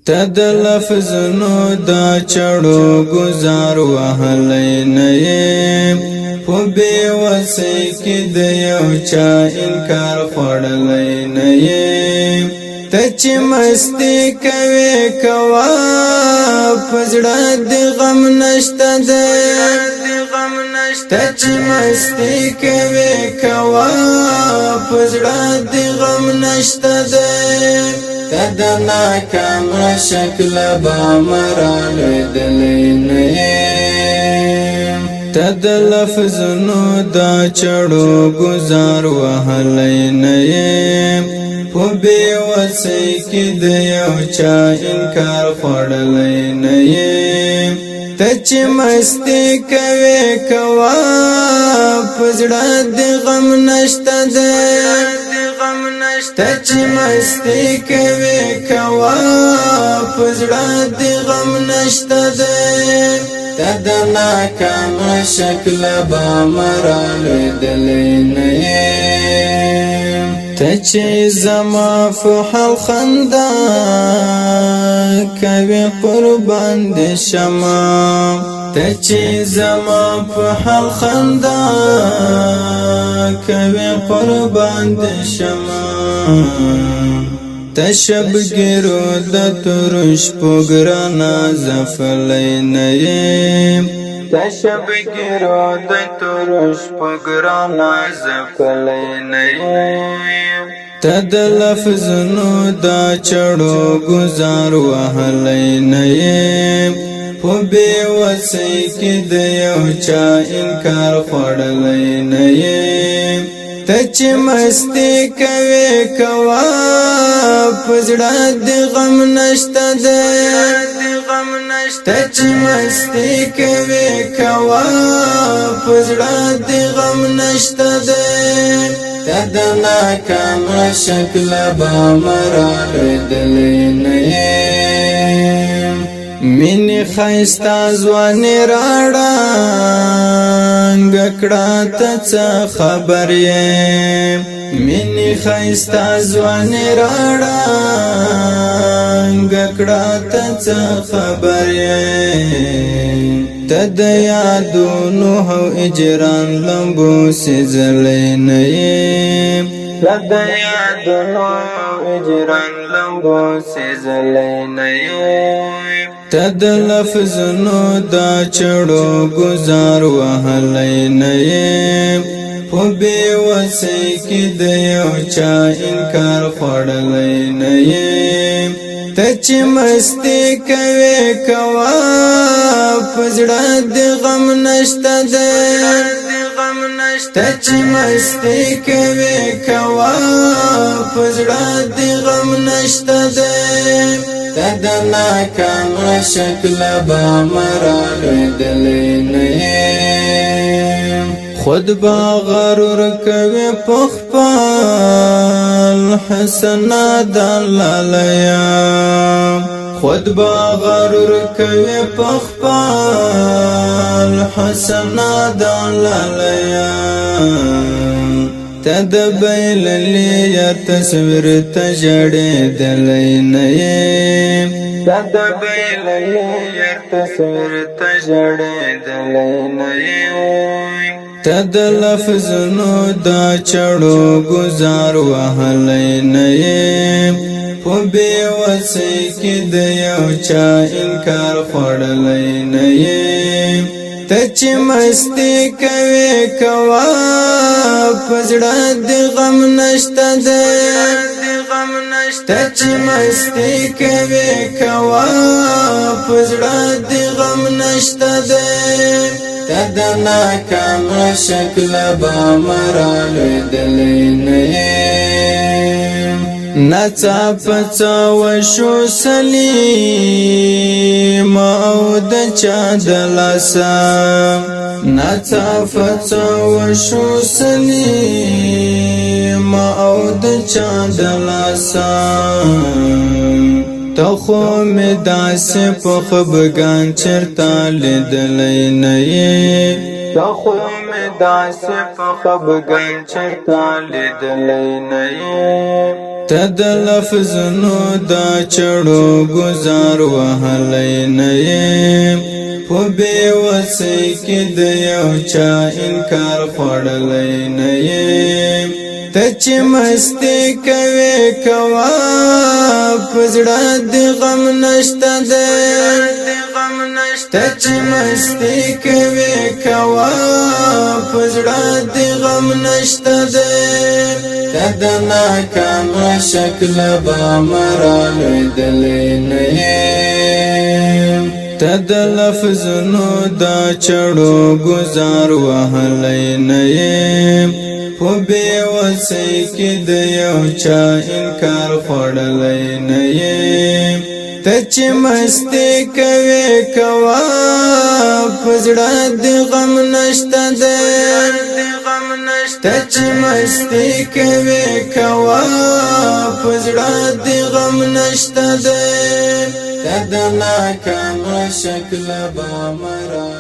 تد لفظنو دا چړو گزار وهلی نیم په بے وسی کی د یو چا انکار خوړلی نیم تچ مستی کوي کوا پزړه د غم نشته ده تچ مستی کوي کوا پزړه د غم نشته ده تد ناکام شکل با مرال دلینیم تد لفظنو دا چړو گزار وهلی نیم په بے وسی کی د یو چا انکار خوړلی نیم تچ مستی کوي کوا پزړه د غم نشته ده تچ مستی کوي کوا پزړه د غم نشته ده تد ناکام شکل با مرال دلینیم تچ زما فحل خندا کوي قربان د شما تچ زما فحل خندا کوي قربان د شما تشبګرو د ترش پګرانا زفلای نیم تشبګرو د ترش پګرانا زفلای نیم تد لفظنو دا چړو گزار وهلی نیم په بے وسی کی د یو چا انکار خوړلی نیم تچ مستی کوي کوا پزړه د غم نشته ده تچ مستی کوي کوا پزړه د غم نشته ده تد ناکام شکل با مرال دلینیم مینی خیستا ځواني راړه گکڑا تڅ خبر یم مینی خیستا ځواني راړه گکڑا تڅ خبر یم تد یادونو هو اجران لمبو سزلی نیم تد یادونو اجران لمبو سزلی نیم تد لفظنو دا چړو گزار وهلی نیم په بے وسی کی د یو چا انکار خوړلی نیم تچ مستی کوي کوا پزړه د غم نشته ده تچ مستی کوي کوا پزړه د غم نشته ده تد ناکام شکل با مرال دلینیم خود با غرور کوي پخپل حسنا دلالیا خود با غرور کوي پخپل حسنا دلالیا تد بیللی یا تصویر تجړې دلینیم تد بیللی یا تصویر تجړې دلینیم تد لفظنو دا چړو گزار وهلی نیم په بے وسی کی د یو چا انکار خوړلی نیم تچ مستی کوي کوا پزړه د غم نشته ده تچ مستی کوي کوا پزړه د غم نشته ده تد ناکام شکل با مرال دلینیم نڅا پڅا وشو سلیم او د چا دلاسا نڅا پڅا وشو سلیم او د چا دلاسا تخو می داسې په خبګان چرتا لیدلی نه یې تخو می داسې په خبګان چرتا لیدلی نه یې ته د لفظونو دا چړو گزار وهلی نه یې په بې وسۍ کې د یو چا انکار خوړلی نه یې ته چې مستې کوې کوه په زړه دې غم نشته دی ته چې مستې کوې کوه په زړه دې غم نشته دی ته د ناکامه شکله به مرا لوېدلی نه یې ته د لفظونو دا چړو گزار وهلی نه یې په بې وسۍ کې د یو چا انکار خوړلی نه یې ته چې مستې کوې کوه په زړه دې غم نشته دی ته چې مستې کوې کوه په زړه دې غم نشته دی ته د ناکامه شکله به مرا